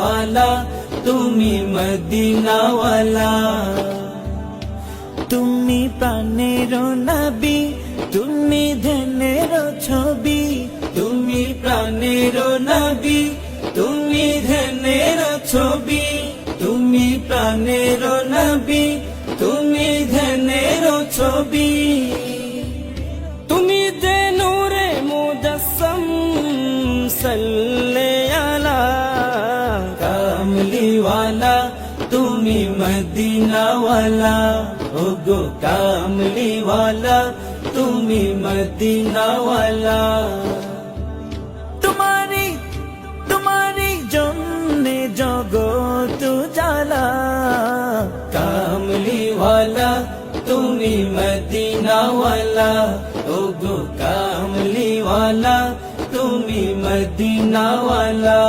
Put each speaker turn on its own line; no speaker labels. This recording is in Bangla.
ওয়ালা তুমি মদিনাওয়ালা।
তুমি প্রাণের নবী, তুমি ধ্যানের ছবি,
তুমি প্রাণের নবী, তুমি ধ্যানের ছবি, তুমি প্রাণের নবী, তুমি ধ্যানের ছবি। তুমি যে নূরে মুজাসসাম সাল্লে আলা কামলিওয়ালা তুমি মদিনাওয়ালা। ওগো কামলিওয়ালা তুমি মদিনাওয়ালা।
তোমারি জন্যে জগত জ্বালা,
কামলিওয়ালা তুমি মদিনাওয়ালা। ওগো কামলিওয়ালা তুমি মদিনাওয়ালা।